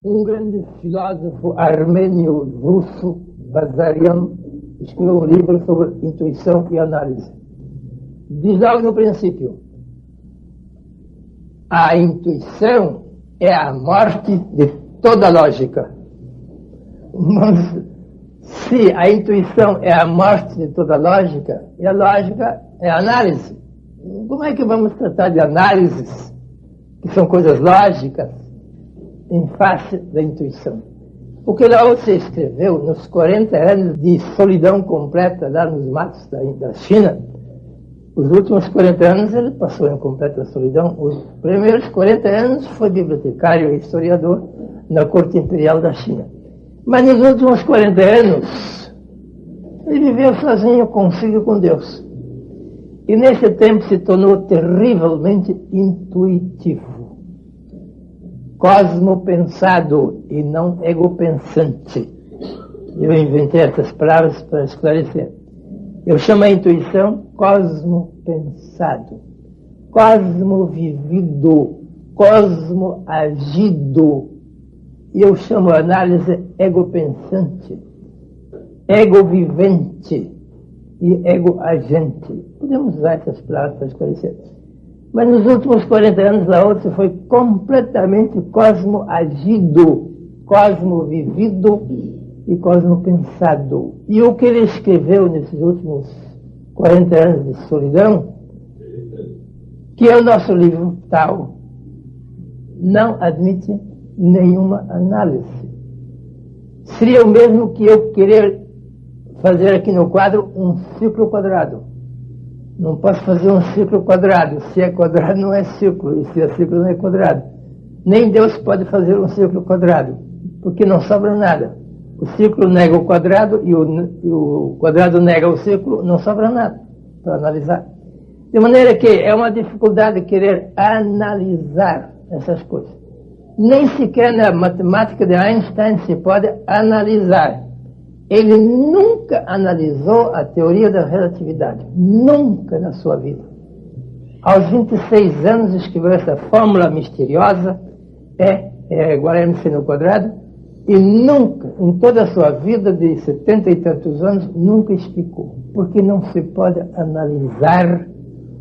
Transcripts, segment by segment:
Um grande filósofo armênio-russo, Bazarian, escreveu um livro sobre intuição e análise. Diz logo no princípio: a intuição é a morte de toda lógica. Mas se a intuição é a morte de toda lógica, e a lógica é a análise, como é que vamos tratar de análises, que são coisas lógicas, em face da intuição? O que Lao Tse escreveu nos 40 anos de solidão completa lá nos matos da China, os últimos 40 anos ele passou em completa solidão. Os primeiros 40 anos foi bibliotecário e historiador na corte imperial da China. Mas nos últimos 40 anos ele viveu sozinho consigo e com Deus. E nesse tempo se tornou terrivelmente intuitivo, cosmopensado e não egopensante. Eu inventei essas palavras para esclarecer. Eu chamo a intuição cosmopensado, cosmovivido, cosmoagido. E eu chamo a análise egopensante, egovivente e egoagente. Podemos usar essas palavras para esclarecer. Mas nos últimos 40 anos, Lao Tse foi completamente cosmoagido, cosmovivido e cosmopensado. E o que ele escreveu nesses últimos 40 anos de solidão, que é o nosso livro Tao, não admite nenhuma análise. Seria o mesmo que eu querer fazer aqui no quadro um círculo quadrado. Não posso fazer um círculo quadrado. Se é quadrado, não é círculo. E se é círculo, não é quadrado. Nem Deus pode fazer um círculo quadrado, porque não sobra nada. O círculo nega o quadrado e o quadrado nega o círculo, não sobra nada para analisar. De maneira que é uma dificuldade querer analisar essas coisas. Nem sequer na matemática de Einstein se pode analisar. Ele nunca analisou a teoria da relatividade. Nunca na sua vida. Aos 26 anos escreveu essa fórmula misteriosa, é igual a MC no quadrado, e nunca, em toda a sua vida de 70 e tantos anos, nunca explicou. Porque não se pode analisar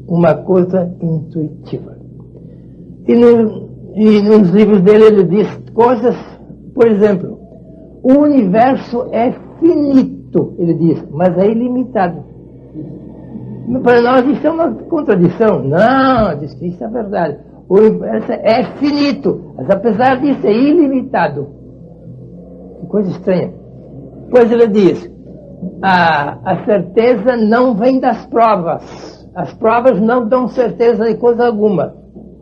uma coisa intuitiva. E nos livros dele ele diz coisas, por exemplo, o universo é finito, ele diz, mas é ilimitado. Para nós isso é uma contradição. Não, diz que isso é verdade. O universo é finito, mas apesar disso é ilimitado. Que coisa estranha. Pois ele diz, a certeza não vem das provas. As provas não dão certeza de coisa alguma.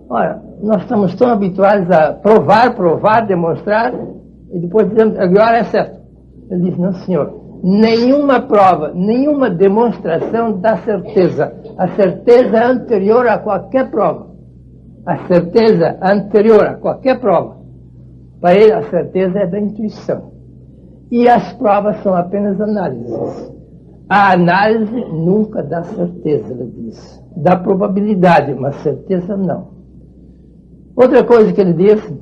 Ora, nós estamos tão habituados a provar, demonstrar, e depois dizemos, agora é certo. Ele diz, não senhor, nenhuma prova, nenhuma demonstração dá certeza. A certeza é anterior a qualquer prova. A certeza anterior a qualquer prova. Para ele, a certeza é da intuição. E as provas são apenas análises. A análise nunca dá certeza, ele diz. Dá probabilidade, mas certeza não. Outra coisa que ele diz,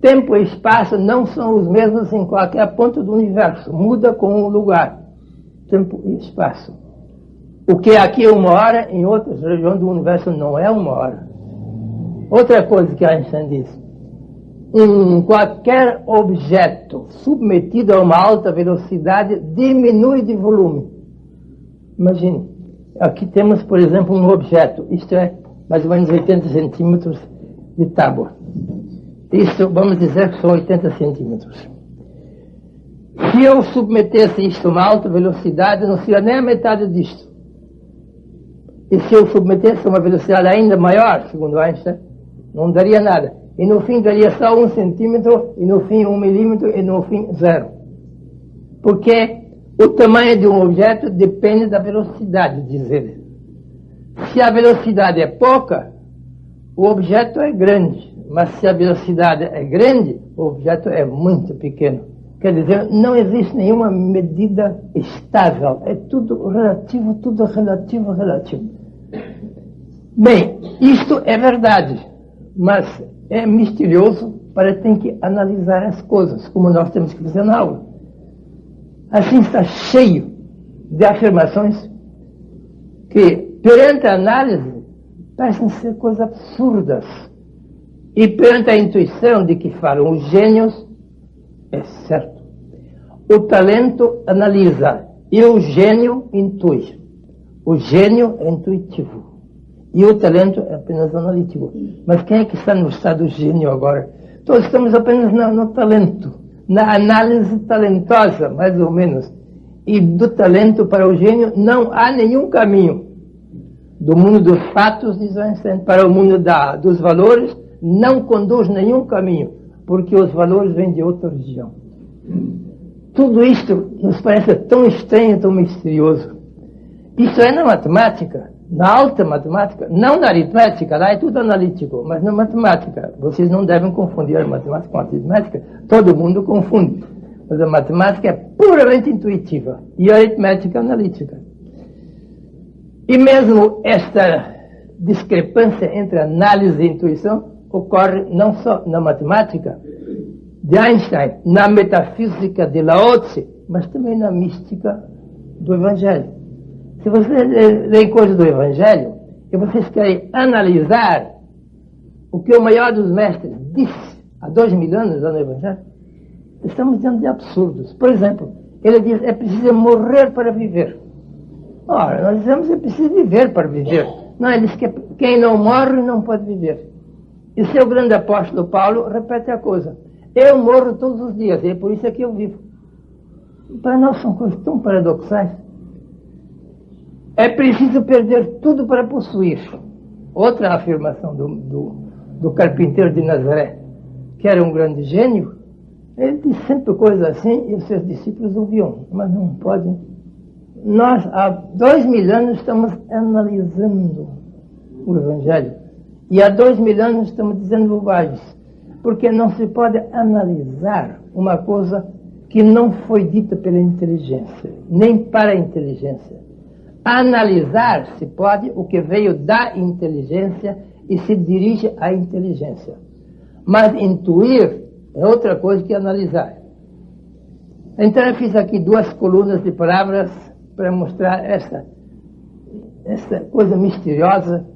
tempo e espaço não são os mesmos em qualquer ponto do universo. Muda com o lugar. Tempo e espaço. O que aqui é 1 hora, em outras regiões do universo não é 1 hora. Outra coisa que Einstein diz. Qualquer objeto submetido a uma alta velocidade diminui de volume. Imagine. Aqui temos, por exemplo, um objeto. Isto é mais ou menos 80 centímetros de tábua. Isso, vamos dizer que são 80 centímetros. Se eu submetesse isto a uma alta velocidade, não seria nem a metade disto. E se eu submetesse a uma velocidade ainda maior, segundo Einstein, não daria nada. E no fim daria só 1 centímetro, e no fim 1 milímetro, e no fim 0. Porque o tamanho de um objeto depende da velocidade, diz ele. Se a velocidade é pouca, o objeto é grande. Mas se a velocidade é grande, o objeto é muito pequeno. Quer dizer, não existe nenhuma medida estável. É tudo relativo, tudo relativo, relativo. Bem, isto é verdade, mas é misterioso para ter que analisar as coisas, como nós temos que fazer na aula. Assim está cheio de afirmações que, perante a análise, parecem ser coisas absurdas. E perante a intuição de que falam os gênios, é certo. O talento analisa e o gênio intui. O gênio é intuitivo e o talento é apenas analítico. Mas quem é que está no estado gênio agora? Todos estamos apenas no talento, na análise talentosa, mais ou menos. E do talento para o gênio não há nenhum caminho. Do mundo dos fatos, diz Einstein, para o mundo dos valores, não conduz nenhum caminho, porque os valores vêm de outra região. Tudo isto nos parece tão estranho, tão misterioso. Isso é na matemática, na alta matemática, não na aritmética, lá é tudo analítico, mas na matemática. Vocês não devem confundir a matemática com a aritmética, todo mundo confunde. Mas a matemática é puramente intuitiva e a aritmética é analítica. E mesmo esta discrepância entre análise e intuição ocorre não só na matemática de Einstein, na metafísica de Lao Tse, mas também na mística do Evangelho. Se vocês lerem coisas do Evangelho e vocês querem analisar o que o maior dos mestres disse há 2000 anos lá no Evangelho, estamos diante de absurdos. Por exemplo, ele diz, é preciso morrer para viver. Ora, nós dizemos que é preciso viver para viver. Não, ele diz que quem não morre não pode viver. E seu grande apóstolo Paulo repete a coisa. Eu morro todos os dias, e é por isso é que eu vivo. Para nós são coisas tão paradoxais. É preciso perder tudo para possuir. Outra afirmação do carpinteiro de Nazaré, que era um grande gênio, ele disse sempre coisas assim e os seus discípulos ouviam, mas não podem. Nós, há 2000 anos, estamos analisando o Evangelho. E há 2000 anos estamos dizendo bobagens. Porque não se pode analisar uma coisa que não foi dita pela inteligência, nem para a inteligência. Analisar se pode o que veio da inteligência e se dirige à inteligência. Mas intuir é outra coisa que analisar. Então eu fiz aqui 2 colunas de palavras para mostrar essa coisa misteriosa,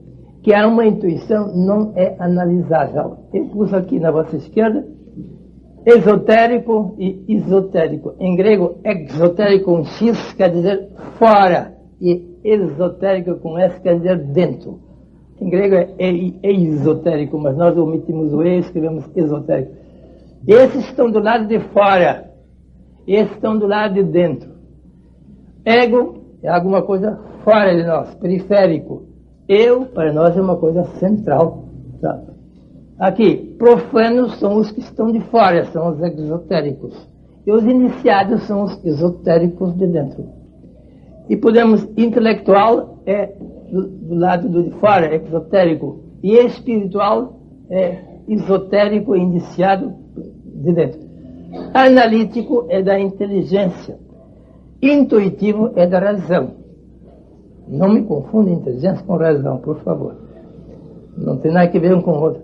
que há uma intuição não é analisável. Eu pus aqui na vossa esquerda esotérico e esotérico. Em grego, exotérico com X quer dizer fora, e esotérico com S quer dizer dentro. Em grego é esotérico, mas nós omitimos o E e escrevemos esotérico. Esses estão do lado de fora, esses estão do lado de dentro. Ego é alguma coisa fora de nós, periférico. Eu, para nós, é uma coisa central. Sabe? Aqui, profanos são os que estão de fora, são os exotéricos. E os iniciados são os esotéricos de dentro. E podemos, intelectual é do lado de fora, exotérico. E espiritual é esotérico, iniciado de dentro. Analítico é da inteligência. Intuitivo é da razão. Não me confunda inteligência com razão, por favor. Não tem nada a ver um com o outro.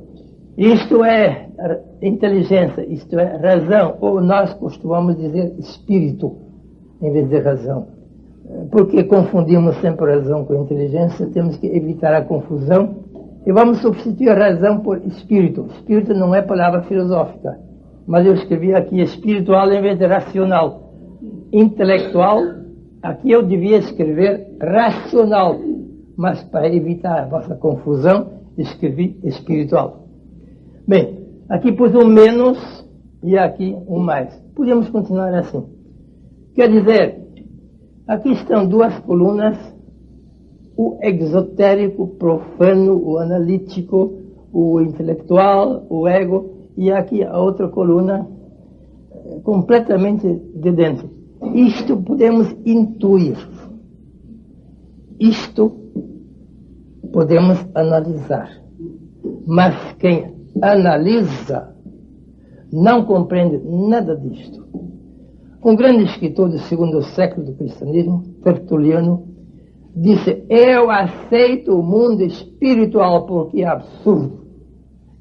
Isto é inteligência, isto é razão, ou nós costumamos dizer espírito, em vez de razão. Porque confundimos sempre razão com inteligência, temos que evitar a confusão e vamos substituir a razão por espírito. Espírito não é palavra filosófica, mas eu escrevi aqui espiritual em vez de racional. Intelectual, aqui eu devia escrever racional, mas para evitar a vossa confusão, escrevi espiritual. Bem, aqui pus um menos e aqui um mais. Podemos continuar assim. Quer dizer, aqui estão 2 colunas, o exotérico, profano, o analítico, o intelectual, o ego, e aqui a outra coluna completamente de dentro. Isto podemos intuir. Isto podemos analisar. Mas quem analisa não compreende nada disto. Um grande escritor do 2º século do cristianismo, Tertuliano, disse: eu aceito o mundo espiritual porque é absurdo.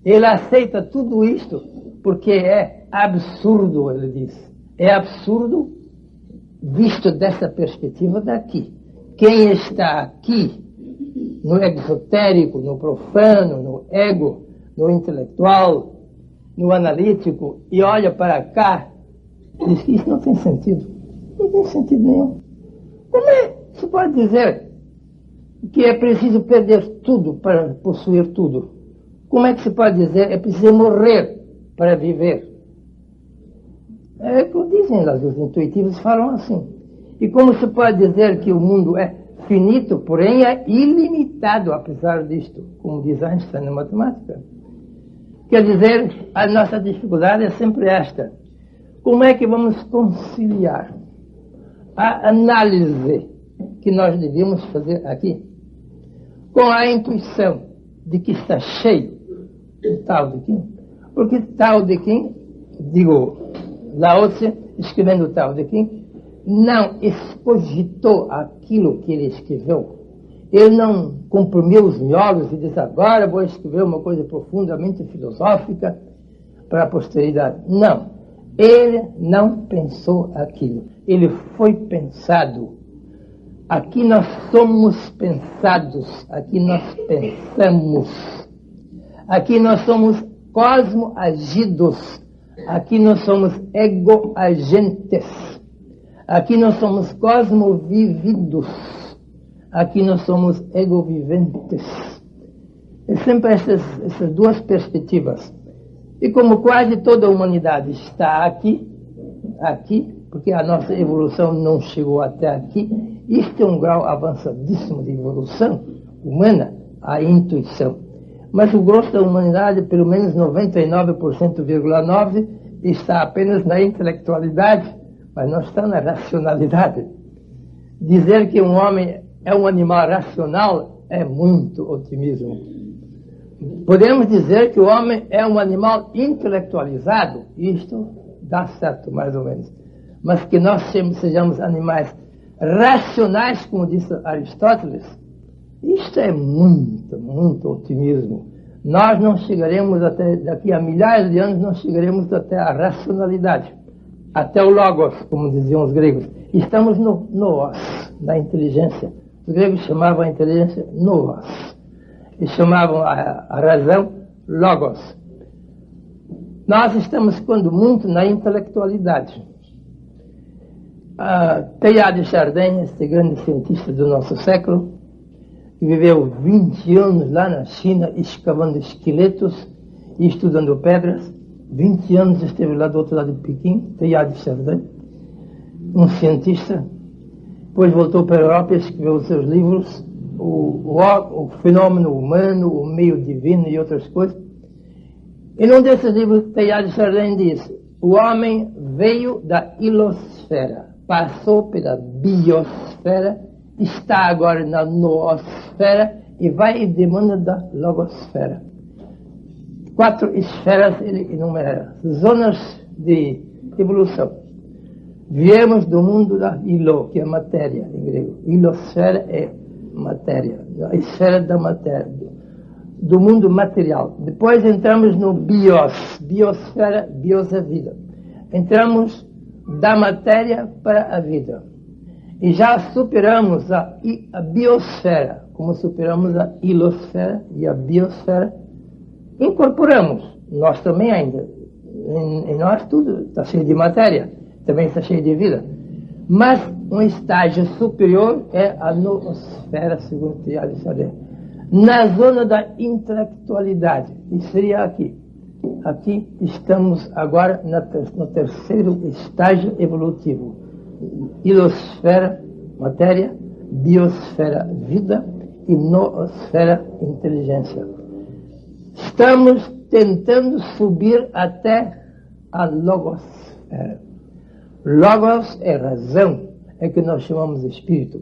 Ele aceita tudo isto porque é absurdo, ele diz. É absurdo visto dessa perspectiva daqui. Quem está aqui, no exotérico, no profano, no ego, no intelectual, no analítico, e olha para cá, diz que isso não tem sentido. Não tem sentido nenhum. Como é que se pode dizer que é preciso perder tudo para possuir tudo? Como é que se pode dizer é preciso morrer para viver? É o que dizem lá, os intuitivos falam assim. E como se pode dizer que o mundo é finito, porém é ilimitado, apesar disto, como diz Einstein na matemática? Quer dizer, a nossa dificuldade é sempre esta. Como é que vamos conciliar a análise que nós devíamos fazer aqui com a intuição de que está cheio o Tao de Ching? Porque Tao de Ching, Lao Tse, escrevendo o Tao de Ching, não expositou aquilo que ele escreveu. Ele não comprimiu os miolos e disse, agora vou escrever uma coisa profundamente filosófica para a posteridade. Não. Ele não pensou aquilo. Ele foi pensado. Aqui nós somos pensados. Aqui nós pensamos. Aqui nós somos cosmoagidos. Aqui nós somos ego-agentes. Aqui nós somos cosmovividos. Aqui nós somos ego-viventes. É sempre essas duas perspectivas. E como quase toda a humanidade está aqui, porque a nossa evolução não chegou até aqui, isto é um grau avançadíssimo de evolução humana, a intuição. Mas o grosso da humanidade, pelo menos 99,9%, está apenas na intelectualidade, mas não está na racionalidade. Dizer que um homem é um animal racional é muito otimismo. Podemos dizer que o homem é um animal intelectualizado, isto dá certo, mais ou menos. Mas que nós sejamos animais racionais, como disse Aristóteles, isto é muito, muito otimismo. Nós não chegaremos até, daqui a milhares de anos, não chegaremos até a racionalidade, até o logos, como diziam os gregos. Estamos no noos, na inteligência. Os gregos chamavam a inteligência noos. E chamavam a razão logos. Nós estamos, quando muito, na intelectualidade. Teilhard de Chardin, este grande cientista do nosso século, que viveu 20 anos lá na China, escavando esqueletos e estudando pedras. 20 anos esteve lá do outro lado de Pequim, Teilhard de Chardin, um cientista. Depois voltou para a Europa e escreveu os seus livros, o fenômeno humano, o meio divino e outras coisas. E num desses livros, Teilhard de Chardin diz: o homem veio da ilosfera, passou pela biosfera, está agora na noosfera e vai e demanda da logosfera. 4 esferas ele enumera, zonas de evolução. Viemos do mundo da ilo, que é matéria em grego. Ilosfera é matéria, a esfera da matéria, do mundo material. Depois entramos no bios, biosfera, bios é vida. Entramos da matéria para a vida. E já superamos a biosfera, como superamos a ilosfera e a biosfera. Incorporamos, nós também ainda. Em nós tudo está cheio de matéria, também está cheio de vida. Mas um estágio superior é a noosfera, segundo Teilhard de Chardin, na zona da intelectualidade. E seria aqui. Aqui estamos agora no terceiro estágio evolutivo. Ilosfera, matéria, biosfera, vida e noosfera, inteligência. Estamos tentando subir até a logosfera. Logos é razão, é que nós chamamos de espírito.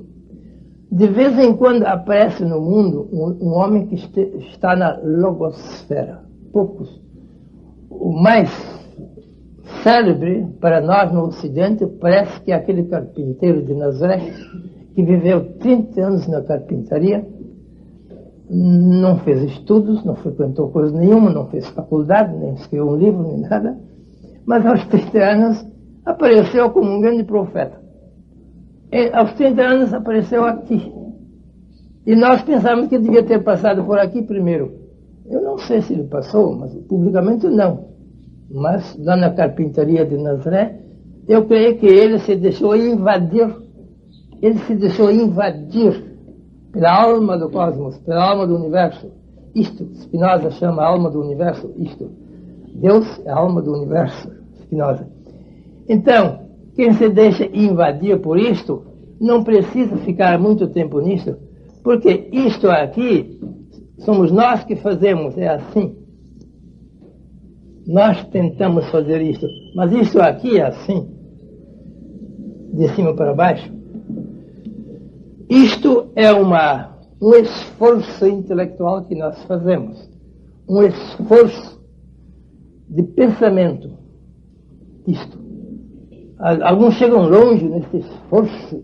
De vez em quando aparece no mundo um homem que está na logosfera. Poucos. O mais célebre para nós no Ocidente parece que é aquele carpinteiro de Nazaré que viveu 30 anos na carpintaria não fez estudos, não frequentou coisa nenhuma, não fez faculdade, nem escreveu um livro, nem nada, mas aos 30 anos apareceu como um grande profeta. E, aos 30 anos apareceu aqui. E nós pensávamos que ele devia ter passado por aqui primeiro. Eu não sei se ele passou, mas publicamente não. Mas lá na carpintaria de Nazaré, eu creio que ele se deixou invadir. Ele se deixou invadir pela alma do cosmos, pela alma do universo. Isto, Spinoza chama a alma do universo, isto. Deus é a alma do universo, Spinoza. Então, quem se deixa invadir por isto, não precisa ficar muito tempo nisto, porque isto aqui, somos nós que fazemos, é assim. Nós tentamos fazer isto, mas isto aqui é assim, de cima para baixo. Isto é um esforço intelectual que nós fazemos, um esforço de pensamento. Isto. Alguns chegam longe nesse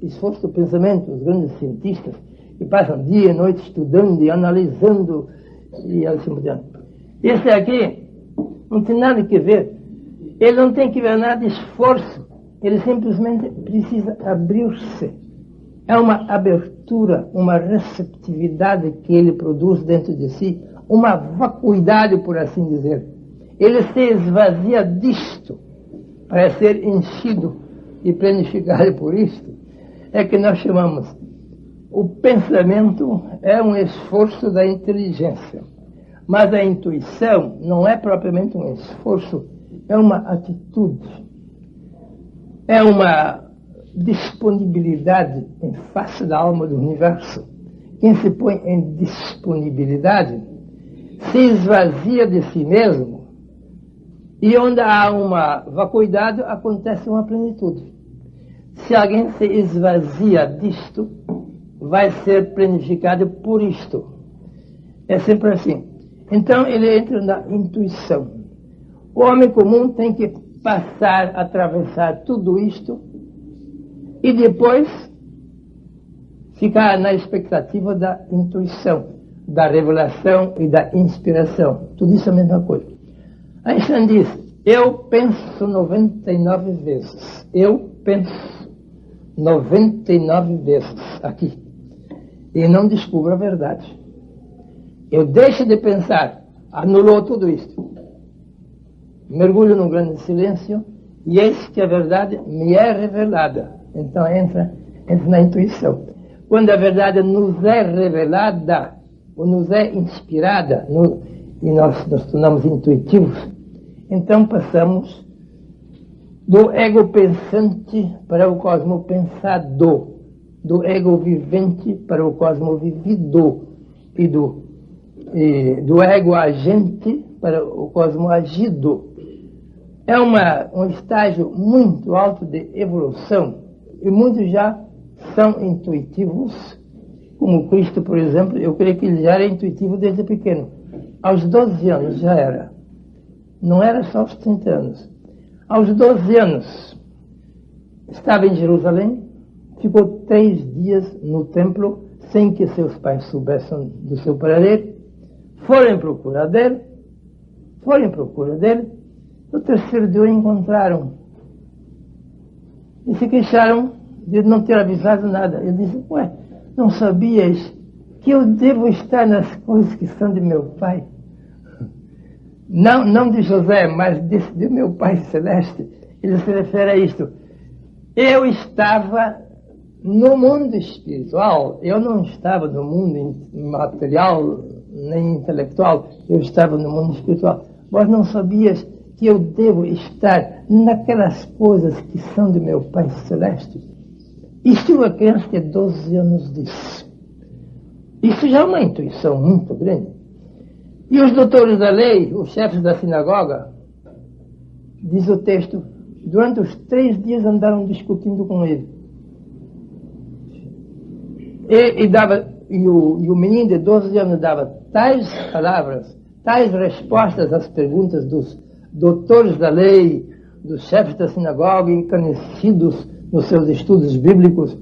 esforço do pensamento, os grandes cientistas, que passam dia e noite estudando e analisando e assim por diante. Esse aqui não tem nada que ver. Ele não tem que ver nada de esforço. Ele simplesmente precisa abrir-se. É uma abertura, uma receptividade que ele produz dentro de si, uma vacuidade, por assim dizer. Ele se esvazia disto para ser enchido e planificado por isto. É que nós chamamos. O pensamento é um esforço da inteligência. Mas a intuição não é propriamente um esforço, é uma atitude. É uma disponibilidade em face da alma do universo. Quem se põe em disponibilidade se esvazia de si mesmo, e onde há uma vacuidade acontece uma plenitude. Se alguém se esvazia disto, vai ser planificado por isto. É sempre assim. Então ele entra na intuição. O homem comum tem que passar, atravessar tudo isto e depois ficar na expectativa da intuição, da revelação e da inspiração. Tudo isso é a mesma coisa. Einstein diz, eu penso 99 vezes. Eu penso 99 vezes aqui. E não descubro a verdade. Eu deixo de pensar, anulou tudo isto. Mergulho num grande silêncio e eis que a verdade me é revelada. Então entra na intuição. Quando a verdade nos é revelada, ou nos é inspirada, e nós nos tornamos intuitivos, então passamos do ego pensante para o cosmo pensado, do ego vivente para o cosmo vivido, e do ego agente para o cosmo agido. É um estágio muito alto de evolução, e muitos já são intuitivos, como Cristo, por exemplo. Eu creio que ele já era intuitivo desde pequeno. Aos 12 anos já era. Não era só aos 30 anos. Aos 12 anos, estava em Jerusalém, ficou 3 dias no templo, sem que seus pais soubessem do seu paradeiro. Foram em procura dele. No terceiro dia o encontraram. E se queixaram de não ter avisado nada. Ele disse, não sabias que eu devo estar nas coisas que são de meu pai? Não de José, mas de meu Pai Celeste. Ele se refere a isto. Eu estava no mundo espiritual, eu não estava no mundo material nem intelectual, eu estava no mundo espiritual. Vós não sabias que eu devo estar naquelas coisas que são de meu Pai Celeste? Isto uma criança de 12 anos disse. Isso já é uma intuição muito grande. E os doutores da lei, os chefes da sinagoga, diz o texto, durante os 3 dias andaram discutindo com ele. E o menino de 12 anos dava tais palavras, tais respostas às perguntas dos doutores da lei, dos chefes da sinagoga, encanecidos nos seus estudos bíblicos,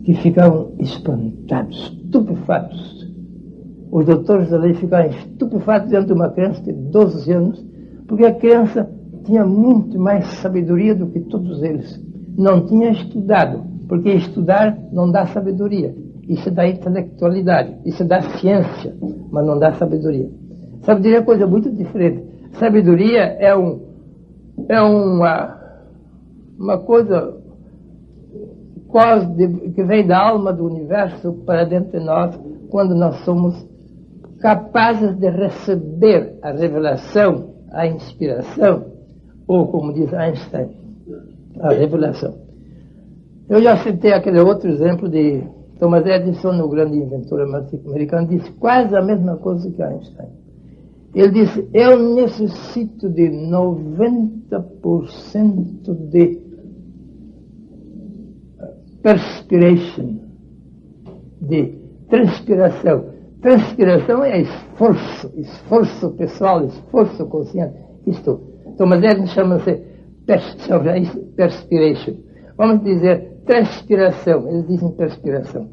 que ficavam espantados, estupefatos. os doutores da lei ficaram estupefatos diante de uma criança de 12 anos, porque a criança tinha muito mais sabedoria do que todos eles. Não tinha estudado, porque estudar não dá sabedoria. Isso dá intelectualidade, isso dá ciência, mas não dá sabedoria. Sabedoria é coisa muito diferente. Sabedoria é uma coisa que vem da alma do universo para dentro de nós, quando nós somos capazes de receber a revelação, a inspiração, ou como diz Einstein, a revelação. Eu já citei aquele outro exemplo de Thomas Edison, o grande inventor americano, disse quase a mesma coisa que Einstein. Ele disse, eu necessito de 90% de perspiration, de transpiração. Transpiração é esforço pessoal, esforço consciente. Isto, Thomas Edison chama-se perspiration. Vamos dizer transpiração, eles dizem perspiração,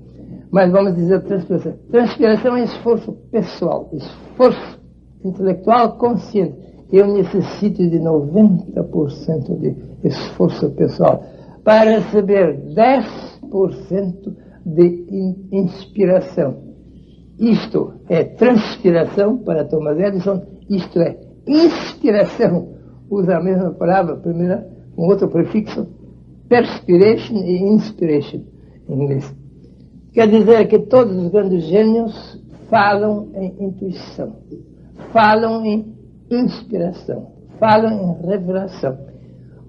mas vamos dizer transpiração. Transpiração é esforço pessoal, esforço intelectual consciente. Eu necessito de 90% de esforço pessoal para receber 10% de inspiração. Isto é transpiração para Thomas Edison, isto é inspiração. Usa a mesma palavra, primeira, com outro prefixo, perspiration e inspiration, em inglês. Quer dizer que todos os grandes gênios falam em intuição, falam em inspiração, falam em revelação,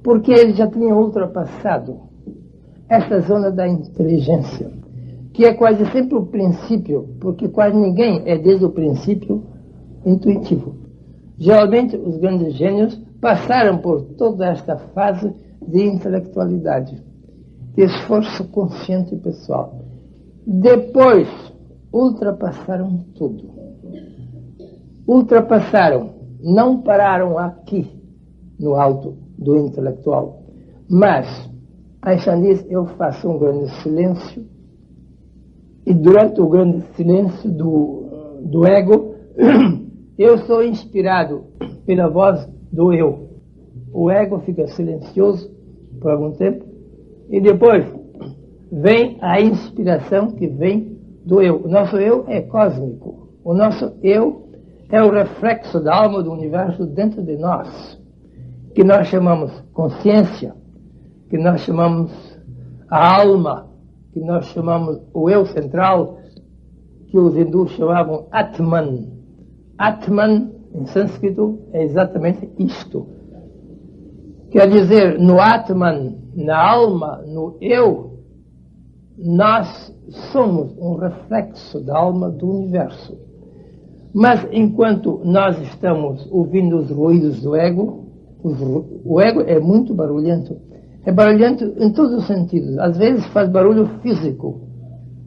porque eles já tinham ultrapassado essa zona da inteligência, que é quase sempre o princípio, porque quase ninguém é desde o princípio intuitivo. Geralmente os grandes gênios passaram por toda esta fase de intelectualidade, de esforço consciente e pessoal. Depois, ultrapassaram tudo. Ultrapassaram, não pararam aqui, no alto do intelectual. Mas, Einstein diz, eu faço um grande silêncio, e durante o grande silêncio do ego, eu sou inspirado pela voz do eu. O ego fica silencioso por algum tempo, e depois vem a inspiração que vem do eu. O nosso eu é cósmico. O nosso eu é o reflexo da alma do universo dentro de nós, que nós chamamos consciência, que nós chamamos a alma, que nós chamamos o eu central, que os hindus chamavam Atman. Atman, em sânscrito, é exatamente isto. Quer dizer, no Atman, na alma, no eu, nós somos um reflexo da alma do universo. Mas enquanto nós estamos ouvindo os ruídos do ego, o ego é muito barulhento. É barulhento em todos os sentidos. Às vezes faz barulho físico.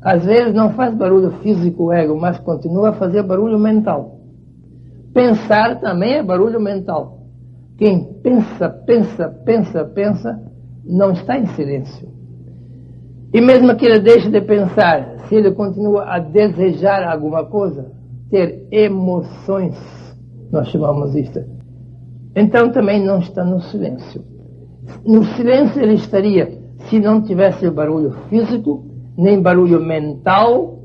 Às vezes não faz barulho físico o ego, mas continua a fazer barulho mental. Pensar também é barulho mental. Quem pensa, não está em silêncio. E mesmo que ele deixe de pensar, se ele continua a desejar alguma coisa, ter emoções, nós chamamos isto, então também não está no silêncio. No silêncio ele estaria se não tivesse barulho físico, nem barulho mental,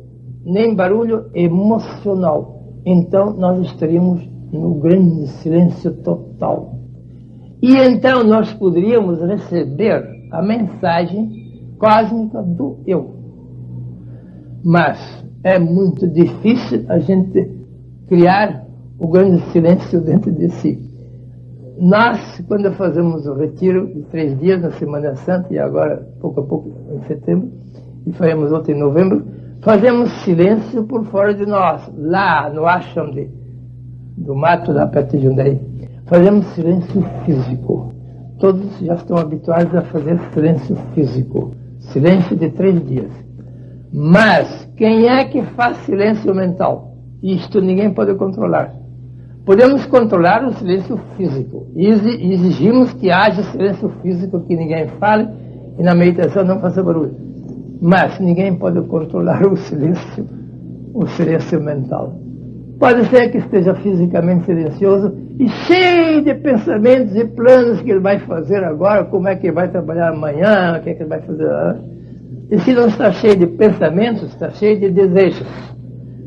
nem barulho emocional. Então nós estaríamos no grande silêncio total. E então nós poderíamos receber a mensagem cósmica do eu. Mas é muito difícil a gente criar o grande silêncio dentro de si. Nós, quando fazemos o retiro de 3 dias na Semana Santa, e agora, pouco a pouco, em setembro, e faremos outro em novembro, fazemos silêncio por fora de nós, lá no ashram do mato, lá perto de Jundiaí. Fazemos silêncio físico. Todos já estão habituados a fazer silêncio físico. Silêncio de 3 dias. Mas, quem é que faz silêncio mental? Isto ninguém pode controlar. Podemos controlar o silêncio físico. E exigimos que haja silêncio físico, que ninguém fale, e na meditação não faça barulho. Mas ninguém pode controlar o silêncio mental. Pode ser que esteja fisicamente silencioso e cheio de pensamentos e planos que ele vai fazer agora, como é que ele vai trabalhar amanhã, o que é que ele vai fazer. E se não está cheio de pensamentos, está cheio de desejos,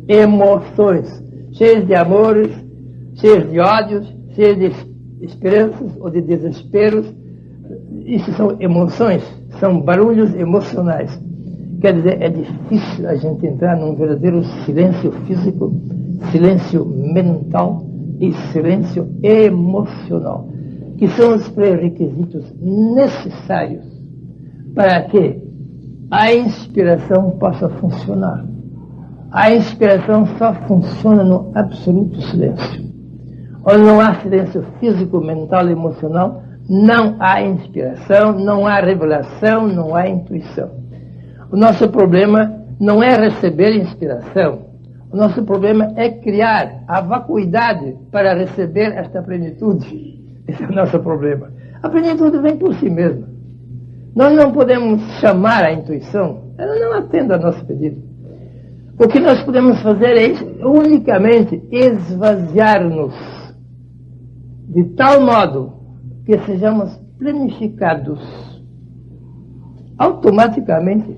emoções, cheios de amores, cheios de ódios, cheios de esperanças ou de desesperos. Isso são emoções, são barulhos emocionais. Quer dizer, é difícil a gente entrar num verdadeiro silêncio físico, silêncio mental e silêncio emocional, que são os pré-requisitos necessários para que a inspiração possa funcionar. A inspiração só funciona no absoluto silêncio. Onde não há silêncio físico, mental e emocional, não há inspiração, não há revelação, não há intuição. O nosso problema não é receber inspiração. O nosso problema é criar a vacuidade para receber esta plenitude. Esse é o nosso problema. A plenitude vem por si mesma. Nós não podemos chamar a intuição, ela não atende ao nosso pedido. O que nós podemos fazer é unicamente esvaziar-nos de tal modo que sejamos planificados automaticamente,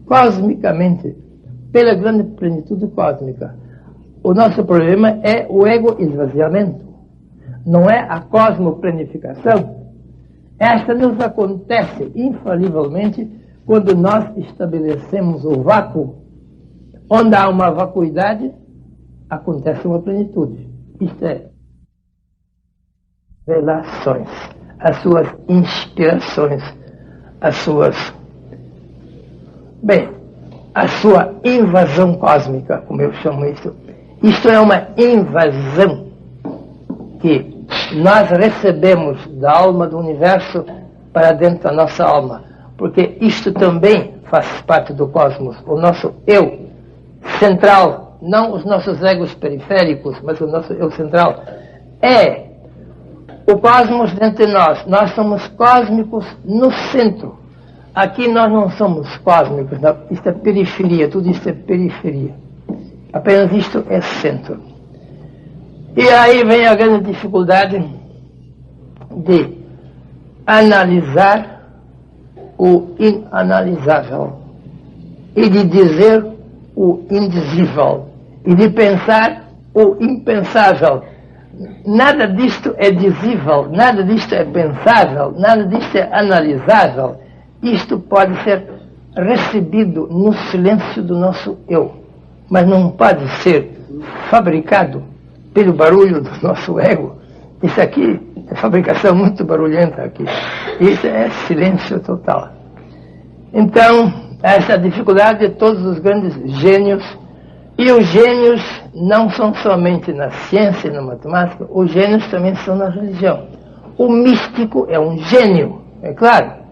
cosmicamente, pela grande plenitude cósmica. O nosso problema é o ego-esvaziamento, não é a cosmoplanificação. Esta nos acontece infalivelmente quando nós estabelecemos o vácuo. Onde há uma vacuidade, acontece uma plenitude. Isto é, revelações, as suas inspirações, a sua invasão cósmica, como eu chamo isso. Isto é uma invasão que nós recebemos da alma do universo para dentro da nossa alma, porque isto também faz parte do cosmos. O nosso eu central, não os nossos egos periféricos, mas o nosso eu central, é o cosmos dentro de nós. Nós somos cósmicos no centro. Aqui nós não somos cósmicos, não. Isto é periferia, tudo isso é periferia. Apenas isto é centro. E aí vem a grande dificuldade de analisar o inanalisável e de dizer o indizível e de pensar o impensável. Nada disto é dizível, nada disto é pensável, nada disto é analisável. Isto pode ser recebido no silêncio do nosso eu, mas não pode ser fabricado pelo barulho do nosso ego. Isso aqui é fabricação muito barulhenta aqui. Isso é silêncio total. Então, essa dificuldade de todos os grandes gênios, e os gênios não são somente na ciência e na matemática, os gênios também são na religião. O místico é um gênio, é claro.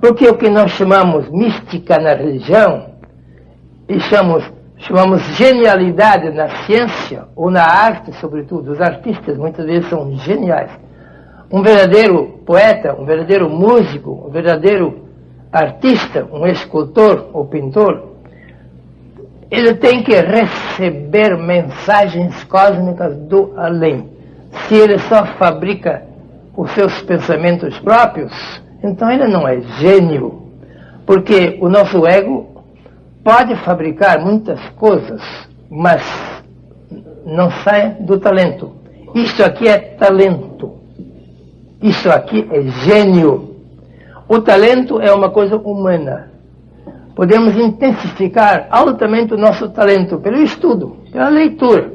Porque o que nós chamamos mística na religião, e chamamos genialidade na ciência, ou na arte, sobretudo. Os artistas muitas vezes são geniais. Um verdadeiro poeta, um verdadeiro músico, um verdadeiro artista, um escultor ou pintor, ele tem que receber mensagens cósmicas do além. Se ele só fabrica os seus pensamentos próprios, então ele não é gênio. Porque o nosso ego pode fabricar muitas coisas, mas não sai do talento. Isto aqui é talento. Isso aqui é gênio. O talento é uma coisa humana. Podemos intensificar altamente o nosso talento pelo estudo, pela leitura.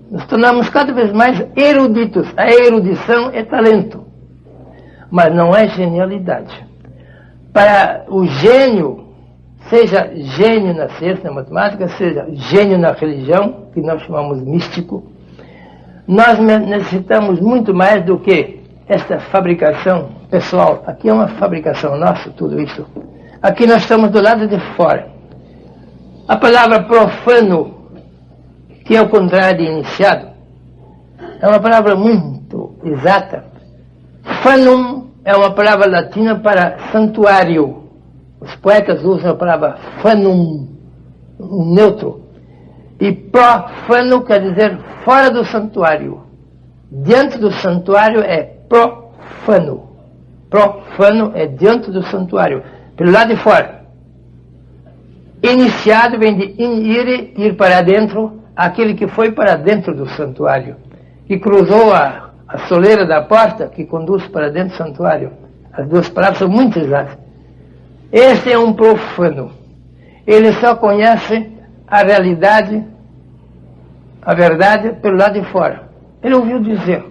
Nos tornamos cada vez mais eruditos. A erudição é talento, mas não é genialidade. Para o gênio, seja gênio na ciência, na matemática, seja gênio na religião, que nós chamamos místico, nós necessitamos muito mais do que esta fabricação pessoal. Aqui é uma fabricação nossa, tudo isso. Aqui nós estamos do lado de fora. A palavra profano, que é o contrário de iniciado, é uma palavra muito exata. Fanum é uma palavra latina para santuário. Os poetas usam a palavra fanum, um neutro. E profano quer dizer fora do santuário. Diante do santuário é profano. Profano é diante do santuário, pelo lado de fora. Iniciado vem de ir para dentro, aquele que foi para dentro do santuário, que cruzou a soleira da porta que conduz para dentro do santuário. As duas palavras são muito exatas. Esse é um profano. Ele só conhece a realidade, a verdade, pelo lado de fora. Ele ouviu dizer.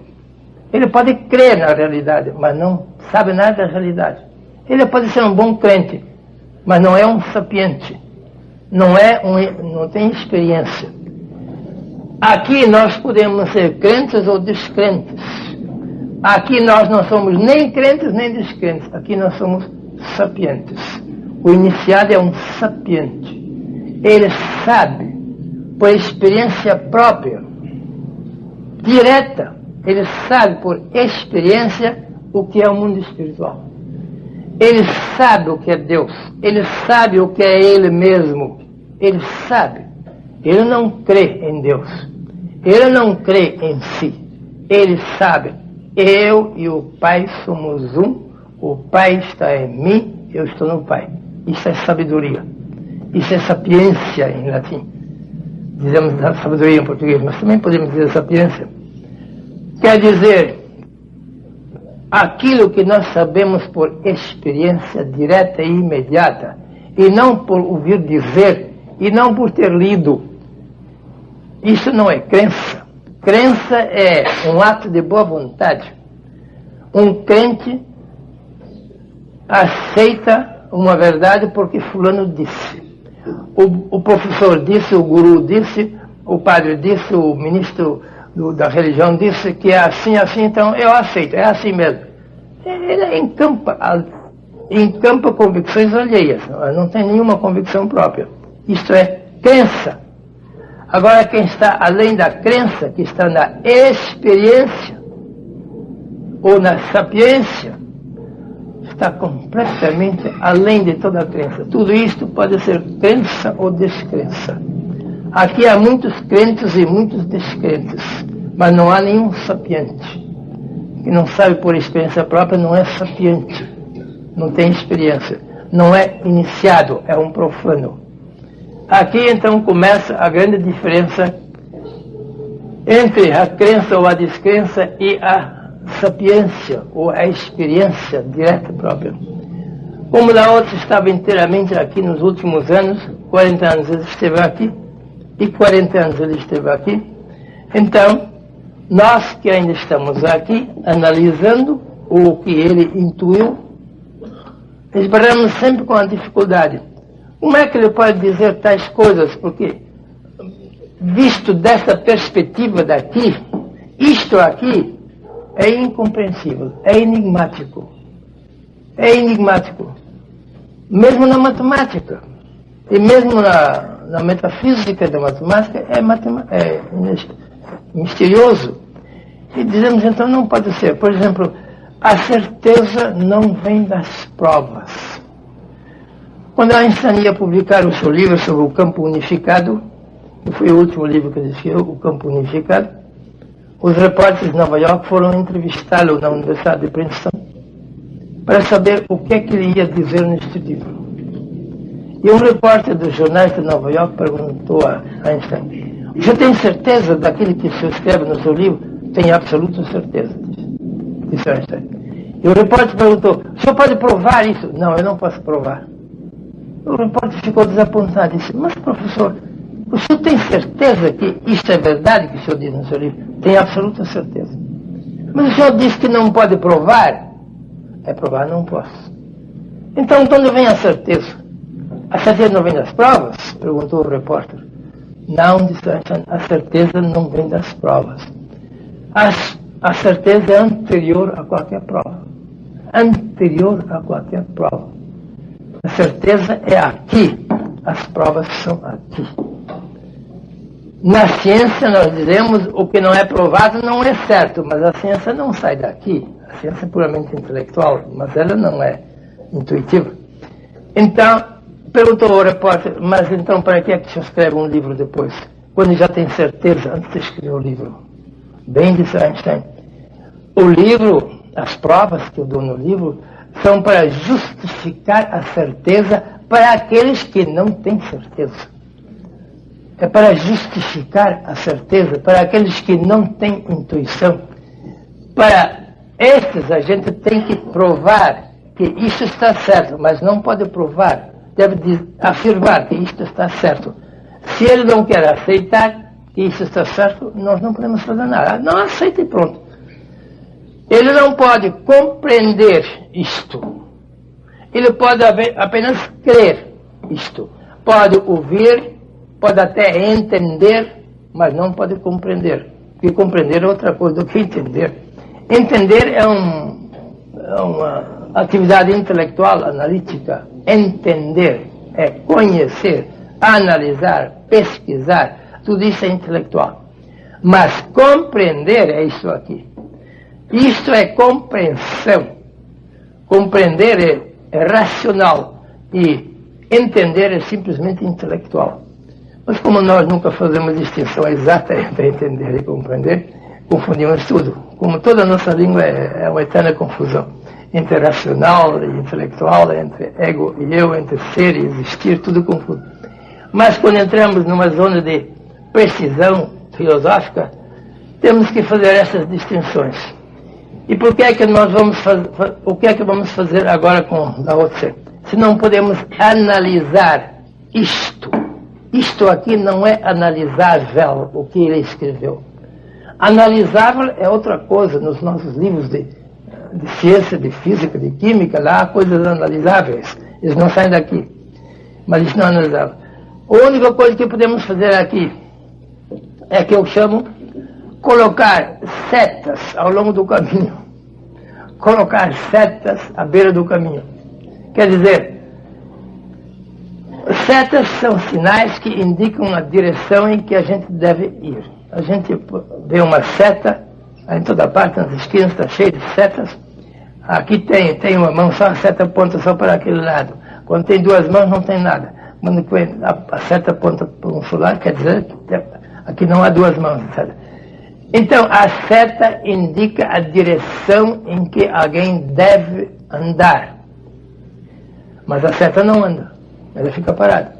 Ele pode crer na realidade, mas não sabe nada da realidade. Ele pode ser um bom crente, mas não é um sapiente. Não tem experiência. Aqui nós podemos ser crentes ou descrentes. Aqui nós não somos nem crentes nem descrentes. Aqui nós somos sapientes. O iniciado é um sapiente. Ele sabe, por experiência própria, direta, ele sabe por experiência o que é o mundo espiritual. Ele sabe o que é Deus. Ele sabe o que é Ele mesmo. Ele sabe. Ele não crê em Deus. Ele não crê em si. Ele sabe. Eu e o Pai somos um. O Pai está em mim, eu estou no Pai. Isso é sabedoria. Isso é sapiência em latim. Dizemos sabedoria em português, mas também podemos dizer sapiência. Quer dizer, aquilo que nós sabemos por experiência direta e imediata, e não por ouvir dizer, e não por ter lido. Isso não é crença. Crença é um ato de boa vontade. Um crente aceita uma verdade porque fulano disse. O professor disse, o guru disse, o padre disse, o ministro da religião disse que é assim, então eu aceito, é assim mesmo. Ele encampa convicções alheias, não tem nenhuma convicção própria. Isto é crença. Agora quem está além da crença, que está na experiência ou na sapiência, está completamente além de toda a crença. Tudo isto pode ser crença ou descrença. Aqui há muitos crentes e muitos descrentes, mas não há nenhum sapiente. Que não sabe por experiência própria não é sapiente, não tem experiência, não é iniciado, é um profano. Aqui então começa a grande diferença entre a crença ou a descrença e a sapiência ou a experiência direta própria. Como Lao Tse estava inteiramente aqui nos últimos anos, 40 anos ele esteve aqui, e 40 anos ele esteve aqui, então nós que ainda estamos aqui, analisando o que ele intuiu, esbarramos sempre com a dificuldade. Como é que ele pode dizer tais coisas? Porque, visto desta perspectiva daqui, isto aqui é incompreensível, é enigmático. É enigmático. Mesmo na matemática, e mesmo na metafísica da matemática, é misterioso. E dizemos, então, não pode ser. Por exemplo, a certeza não vem das provas. Quando Einstein ia publicar o seu livro sobre o campo unificado, que foi o último livro que ele escreveu, o campo unificado, os repórteres de Nova York foram entrevistá-lo na Universidade de Princeton para saber o que é que ele ia dizer neste livro. E um repórter dos jornais de Nova York perguntou a Einstein: "Você tem certeza daquilo que você escreve no seu livro?" "Tenho absoluta certeza", disse Einstein. E o repórter perguntou: "O senhor pode provar isso?" "Não, eu não posso provar." O repórter ficou desapontado e disse: "Mas, professor, o senhor tem certeza que isto é verdade que o senhor diz no seu livro?" "Tenho absoluta certeza." "Mas o senhor disse que não pode provar?" "É provar, não posso." "Então, de onde vem a certeza?" "A certeza não vem das provas?" perguntou o repórter. "Não", disse Einstein, "a certeza não vem das provas. A certeza é anterior a qualquer prova. Anterior a qualquer prova. A certeza é aqui, as provas são aqui. Na ciência nós dizemos o que não é provado não é certo, mas a ciência não sai daqui. A ciência é puramente intelectual, mas ela não é intuitiva. Então, perguntou o repórter: "Mas então para que é que se escreve um livro depois?" quando já tem certeza antes de escrever o livro. Bem disse Einstein. O livro, as provas que eu dou no livro, são para justificar a certeza para aqueles que não têm certeza. É para justificar a certeza para aqueles que não têm intuição. Para estes, a gente tem que provar que isso está certo, mas não pode provar, deve afirmar que isto está certo. Se ele não quer aceitar que isso está certo, nós não podemos fazer nada. Não aceita e pronto. Ele não pode compreender isto. Ele pode apenas crer isto. Pode ouvir, pode até entender, mas não pode compreender. Porque compreender é outra coisa do que entender. Entender é uma atividade intelectual, analítica. Entender é conhecer, analisar, pesquisar. Tudo isso é intelectual. Mas compreender é isso aqui. Isto é compreensão. Compreender é racional e entender é simplesmente intelectual. Mas como nós nunca fazemos distinção exata entre entender e compreender, confundimos tudo. Como toda a nossa língua é uma eterna confusão. Entre racional e intelectual, entre ego e eu, entre ser e existir, tudo confuso. Mas quando entramos numa zona de precisão filosófica, temos que fazer essas distinções. E por que é que nós vamos fazer, o que é que vamos fazer agora com Lao Tse? Se não podemos analisar isto. Isto aqui não é analisável, o que ele escreveu. Analisável é outra coisa nos nossos livros de ciência, de física, de química, lá há coisas analisáveis. Eles não saem daqui. Mas isso não é analisável. A única coisa que podemos fazer aqui é que eu chamo colocar setas ao longo do caminho. Colocar setas à beira do caminho. Quer dizer, setas são sinais que indicam a direção em que a gente deve ir. A gente vê uma seta, em toda parte, nas esquinas está cheio de setas. Aqui tem uma mão só, a seta aponta só para aquele lado. Quando tem duas mãos não tem nada. Quando a seta aponta para um solar, quer dizer que aqui não há duas mãos, etc. Então, a seta indica a direção em que alguém deve andar. Mas a seta não anda, ela fica parada.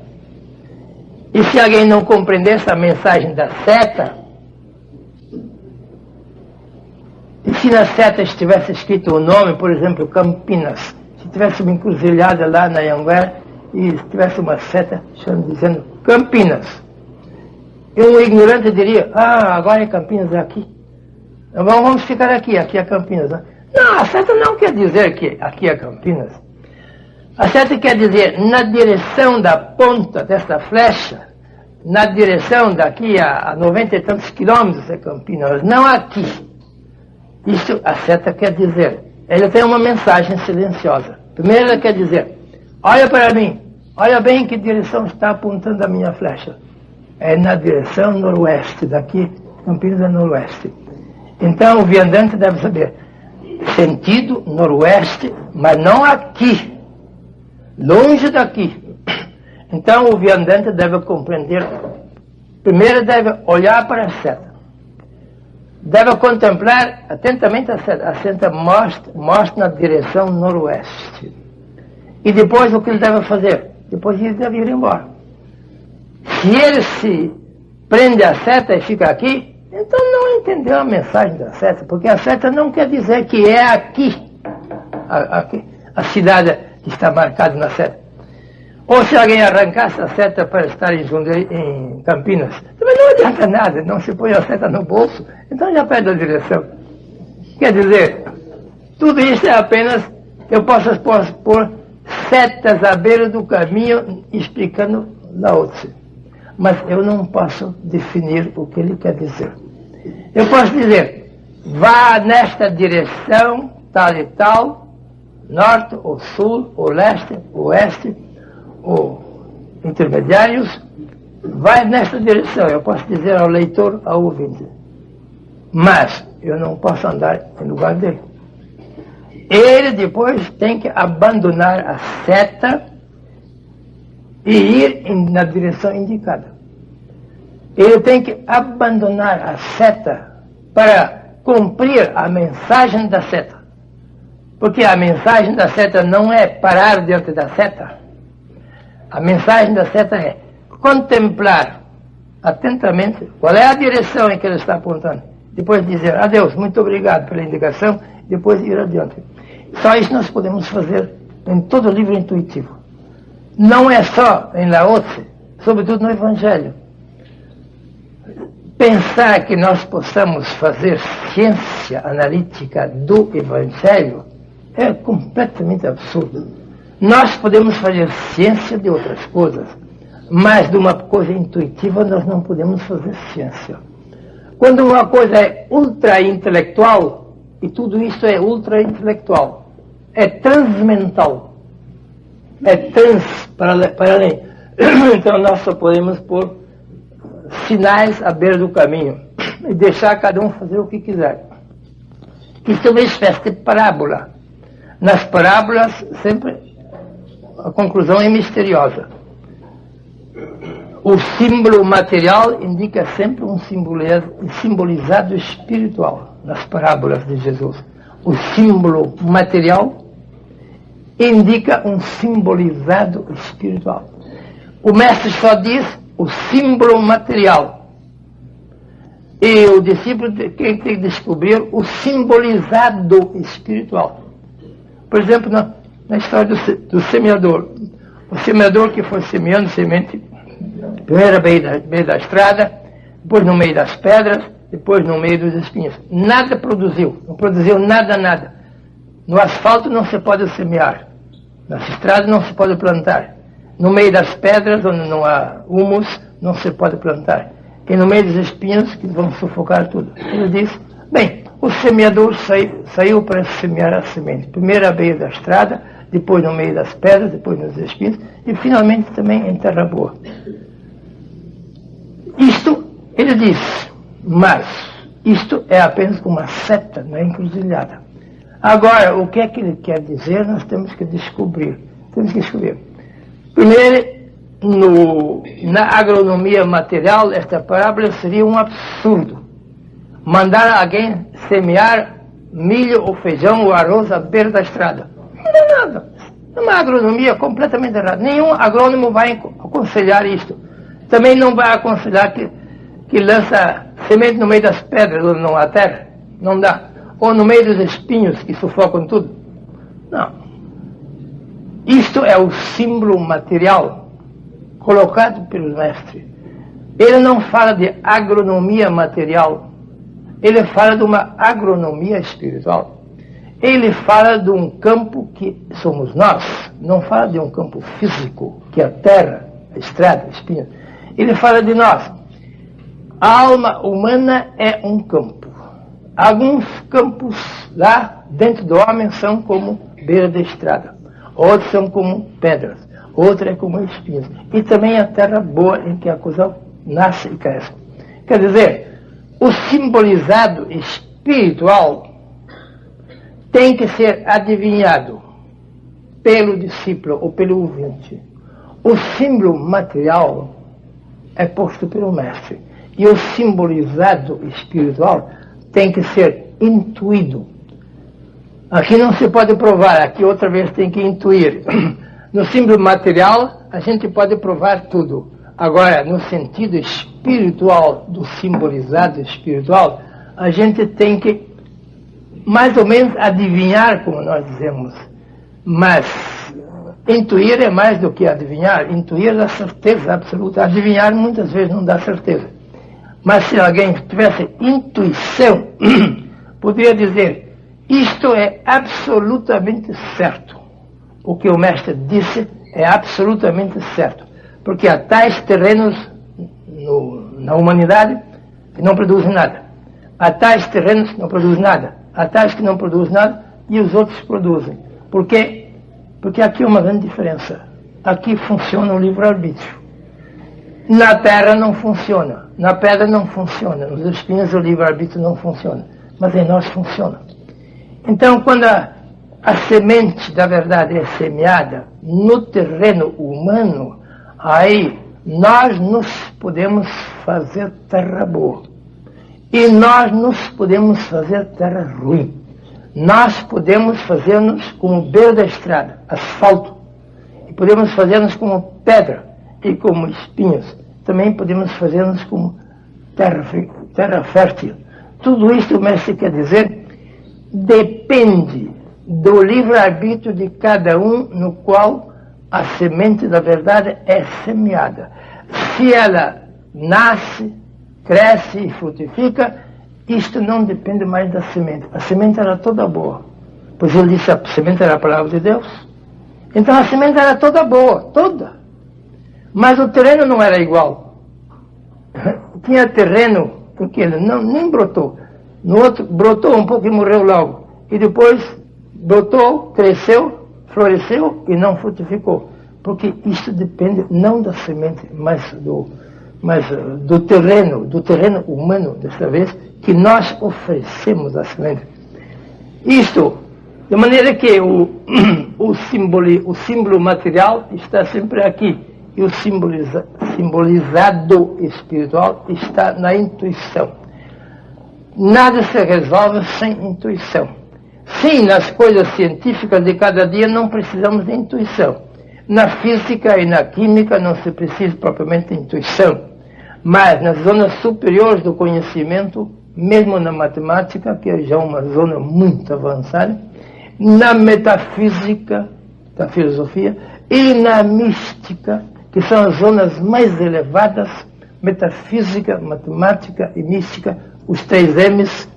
E se alguém não compreender essa mensagem da seta, e se na seta estivesse escrito o nome, por exemplo, Campinas, se tivesse uma encruzilhada lá na Anhanguera e tivesse uma seta dizendo Campinas, e um ignorante diria, agora é Campinas, é aqui. Então vamos ficar aqui é Campinas. Não, a seta não quer dizer que aqui é Campinas. A seta quer dizer, na direção da ponta desta flecha, na direção daqui a 90 e tantos quilômetros é Campinas, não aqui. Isso a seta quer dizer. Ela tem uma mensagem silenciosa. Primeiro ela quer dizer, olha para mim, olha bem em que direção está apontando a minha flecha. É na direção noroeste, daqui Campinas é noroeste. Então o viandante deve saber, sentido noroeste, mas não aqui, longe daqui. Então o viandante deve compreender, primeiro deve olhar para a seta, deve contemplar atentamente a seta. A seta mostra na direção noroeste. E depois o que ele deve fazer? Depois ele deve ir embora. Se ele se prende à seta e fica aqui, então não entendeu a mensagem da seta, porque a seta não quer dizer que é aqui a cidade que está marcada na seta. Ou se alguém arrancasse a seta para estar em Campinas, também não adianta nada, não se põe a seta no bolso, então já perde a direção. Quer dizer, tudo isso é apenas, eu posso pôr setas à beira do caminho explicando Lao Tse. Mas eu não posso definir o que ele quer dizer. Eu posso dizer, vá nesta direção, tal e tal, norte ou sul, ou leste, oeste, ou intermediários, vai nesta direção. Eu posso dizer ao leitor, ao ouvinte. Mas eu não posso andar em lugar dele. Ele depois tem que abandonar a seta e ir na direção indicada. Ele tem que abandonar a seta para cumprir a mensagem da seta. Porque a mensagem da seta não é parar diante da seta. A mensagem da seta é contemplar atentamente qual é a direção em que ele está apontando. Depois dizer, adeus, muito obrigado pela indicação, depois ir adiante. Só isso nós podemos fazer em todo o livro intuitivo. Não é só em Lao Tse, sobretudo no Evangelho. Pensar que nós possamos fazer ciência analítica do Evangelho é completamente absurdo. Nós podemos fazer ciência de outras coisas, mas de uma coisa intuitiva nós não podemos fazer ciência. Quando uma coisa é ultra-intelectual, e tudo isso é ultra-intelectual, é transmental, é para além. Então nós só podemos pôr sinais à beira do caminho e deixar cada um fazer o que quiser. Isso é uma espécie de parábola. Nas parábolas, sempre a conclusão é misteriosa. O símbolo material indica sempre um simbolizado espiritual, nas parábolas de Jesus. O símbolo material indica um simbolizado espiritual. O mestre só diz o símbolo material. E o discípulo tem que descobrir o simbolizado espiritual. Por exemplo, na história do semeador. O semeador que foi semeando semente, primeiro no meio da estrada, depois no meio das pedras, depois no meio dos espinhos. Nada produziu, não produziu nada. No asfalto não se pode semear, nas estradas não se pode plantar, no meio das pedras, onde não há humus, não se pode plantar, e no meio dos espinhos, que vão sufocar tudo. Ele diz, bem, o semeador saiu para semear a semente, primeiro à beira da estrada, depois no meio das pedras, depois nos espinhos, e finalmente também em terra boa. Isto, ele diz, mas isto é apenas uma seta na encruzilhada. Agora, o que é que ele quer dizer, nós temos que descobrir. Primeiro, na agronomia material, esta parábola seria um absurdo. Mandar alguém semear milho ou feijão ou arroz à beira da estrada. Não é nada. É uma agronomia completamente errada. Nenhum agrônomo vai aconselhar isto. Também não vai aconselhar que lança semente no meio das pedras onde não há terra. Não dá. Ou no meio dos espinhos que sufocam tudo. Não. Isto é o símbolo material colocado pelo mestre. Ele não fala de agronomia material. Ele fala de uma agronomia espiritual. Ele fala de um campo que somos nós. Não fala de um campo físico, que é a terra, a estrada, a espinha. Ele fala de nós. A alma humana é um campo. Alguns campos lá dentro do homem são como beira de estrada. Outros são como pedras. Outros é como espinhos. E também a terra boa em que a coisa nasce e cresce. Quer dizer, o simbolizado espiritual tem que ser adivinhado pelo discípulo ou pelo ouvinte. O símbolo material é posto pelo mestre. E o simbolizado espiritual tem que ser intuído. Aqui não se pode provar, aqui outra vez tem que intuir. No símbolo material, a gente pode provar tudo. Agora, no sentido espiritual, do simbolizado espiritual, a gente tem que mais ou menos adivinhar, como nós dizemos. Mas intuir é mais do que adivinhar. Intuir dá certeza absoluta. Adivinhar muitas vezes não dá certeza. Mas se alguém tivesse intuição, poderia dizer, isto é absolutamente certo. O que o mestre disse é absolutamente certo. Porque há tais terrenos na humanidade que não produzem nada. Há tais terrenos que não produzem nada. Há tais que não produzem nada e os outros produzem. Por quê? Porque aqui é uma grande diferença. Aqui funciona o livre-arbítrio. Na terra não funciona. Na pedra não funciona. Nos espinhos o livre-arbítrio não funciona. Mas em nós funciona. Então, quando a semente da verdade é semeada no terreno humano, aí nós nos podemos fazer terra boa. E nós nos podemos fazer terra ruim. Nós podemos fazer-nos como beira da estrada, asfalto. E podemos fazer-nos como pedra e como espinhos. Também podemos fazer-nos como terra fértil. Tudo isso, o mestre quer dizer, depende do livre-arbítrio de cada um, no qual a semente da verdade é semeada. Se ela nasce, cresce e frutifica, isto não depende mais da semente. A semente era toda boa, pois ele disse que a semente era a palavra de Deus. Então a semente era toda boa, toda. Mas o terreno não era igual. Tinha terreno em que ele nem brotou. No outro brotou um pouco e morreu logo. E depois brotou, cresceu, floresceu e não frutificou. Porque isso depende não da semente, mas do terreno humano, desta vez, que nós oferecemos à semente. Isto, de maneira que o símbolo material está sempre aqui, e o simbolizado espiritual está na intuição. Nada se resolve sem intuição. Sim, nas coisas científicas de cada dia não precisamos de intuição. Na física e na química não se precisa propriamente de intuição. Mas nas zonas superiores do conhecimento, mesmo na matemática, que é já uma zona muito avançada, na metafísica da filosofia e na mística, que são as zonas mais elevadas, metafísica, matemática e mística, os três M's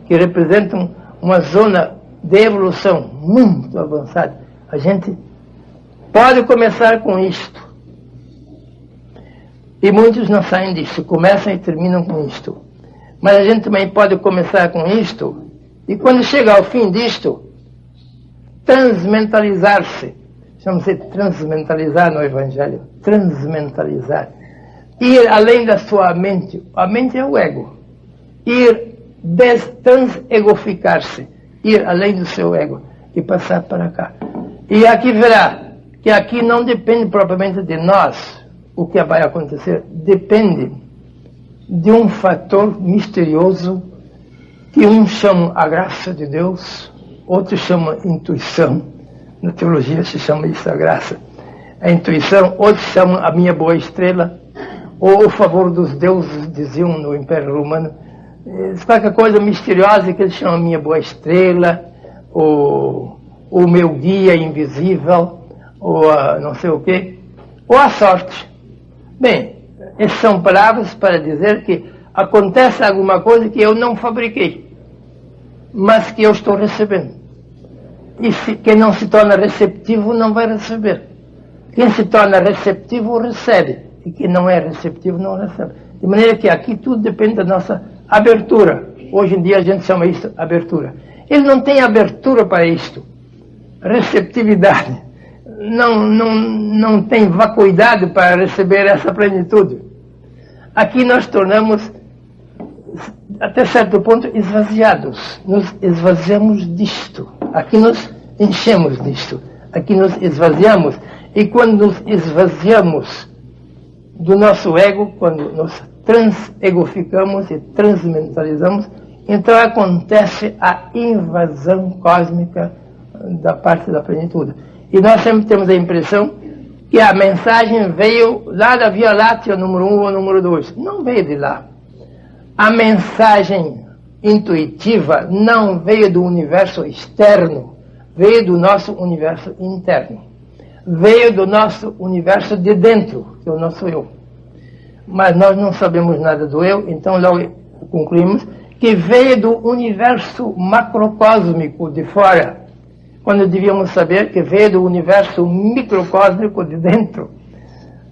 que representam uma zona de evolução muito avançada. A gente pode começar com isto. E muitos não saem disto, começam e terminam com isto. Mas a gente também pode começar com isto, e quando chega ao fim disto, transmentalizar-se. Chama-se transmentalizar no Evangelho. Transmentalizar. Ir além da sua mente. A mente é o ego. Ir transegoficar-se. Ir além do seu ego. E passar para cá. E aqui verá que aqui não depende propriamente de nós. O que vai acontecer depende de um fator misterioso que uns chamam a graça de Deus, outros chamam intuição. Na teologia se chama isso a graça. A intuição, outros chamam a minha boa estrela, ou o favor dos deuses, diziam no Império Romano. Qualquer coisa misteriosa que eles chamam a minha boa estrela, ou o meu guia invisível, ou não sei o quê, ou a sorte. Bem, essas são palavras para dizer que acontece alguma coisa que eu não fabriquei, mas que eu estou recebendo. E quem não se torna receptivo não vai receber. Quem se torna receptivo recebe, e quem não é receptivo não recebe. De maneira que aqui tudo depende da nossa abertura. Hoje em dia a gente chama isso abertura. Ele não tem abertura para isto. Receptividade. Não tem vacuidade para receber essa plenitude. Aqui nós tornamos, até certo ponto, esvaziados. Nos esvaziamos disto. Aqui nos enchemos disto. Aqui nos esvaziamos. E quando nos esvaziamos do nosso ego, quando nos transegoficamos e transmentalizamos, então acontece a invasão cósmica da parte da plenitude. E nós sempre temos a impressão que a mensagem veio lá da Via Láctea, número 1 ou número 2. Não veio de lá. A mensagem intuitiva não veio do universo externo, veio do nosso universo interno. Veio do nosso universo de dentro, que é o nosso eu. Mas nós não sabemos nada do eu, então logo concluímos que veio do universo macrocósmico de fora, quando devíamos saber que veio do universo microcósmico de dentro.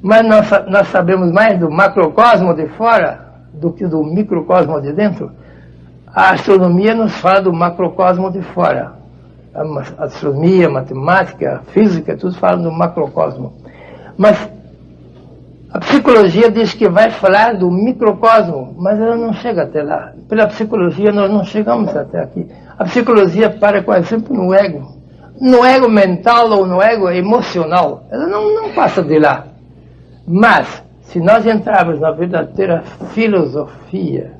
Mas nós sabemos mais do macrocosmo de fora do que do microcosmo de dentro. A astronomia nos fala do macrocosmo de fora. A astronomia, a matemática, a física, tudo falam do macrocosmo. Mas a psicologia diz que vai falar do microcosmo, mas ela não chega até lá. Pela psicologia nós não chegamos até aqui. A psicologia para quase sempre no ego. No ego mental ou no ego emocional. Ela não passa de lá. Mas, se nós entrarmos na verdadeira filosofia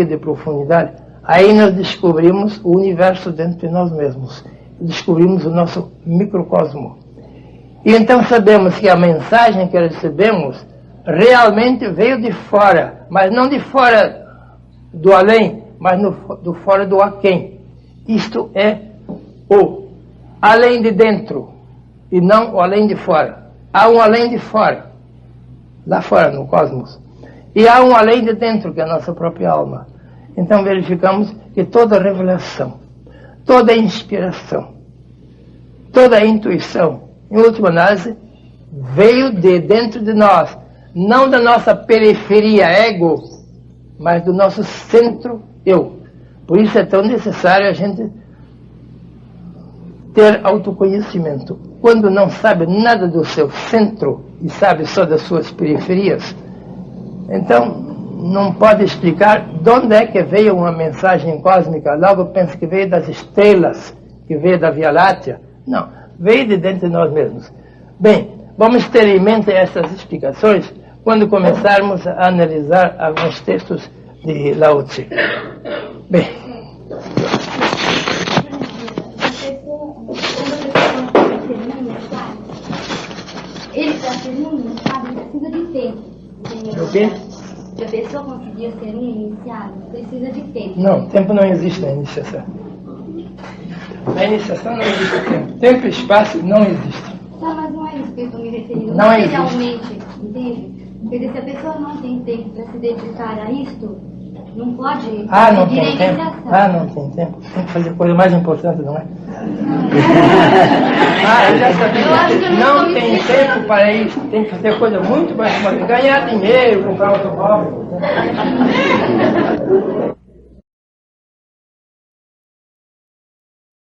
de profundidade, aí nós descobrimos o universo dentro de nós mesmos. Descobrimos o nosso microcosmo. E então sabemos que a mensagem que recebemos realmente veio de fora, mas não de fora do além, mas do fora do aquém. Isto é o além de dentro e não o além de fora. Há um além de fora, lá fora no cosmos. E há um além de dentro, que é a nossa própria alma. Então verificamos que toda revelação, toda inspiração, toda intuição, em última análise, veio de dentro de nós. Não da nossa periferia ego, mas do nosso centro eu. Por isso é tão necessário a gente ter autoconhecimento. Quando não sabe nada do seu centro e sabe só das suas periferias, então não pode explicar de onde é que veio uma mensagem cósmica. Logo pensa que veio das estrelas, que veio da Via Láctea. Não, veio de dentro de nós mesmos. Bem, vamos ter em mente essas explicações quando começarmos a analisar alguns textos de Lao Tse. Bem, ele, para ser um iniciado, precisa de tempo. Entendeu? O quê? Se a pessoa conseguir ser um iniciado, precisa de tempo. Não, tempo não existe na iniciação. Na iniciação não existe tempo. Tempo e espaço não existe. Tá, mas não é isso que eu estou me referindo. Não existe. Realmente, entende? Porque se a pessoa não tem tempo para se dedicar a isto, não pode não pedir a tem tempo. iniciação. Não tem tempo. Tem que fazer coisa mais importante, não é? Eu já sabia. Eu acho que eu não Não estou me tem explicando. tempo para isso. Tem que fazer coisa muito mais importante. Ganhar dinheiro, comprar automóvel.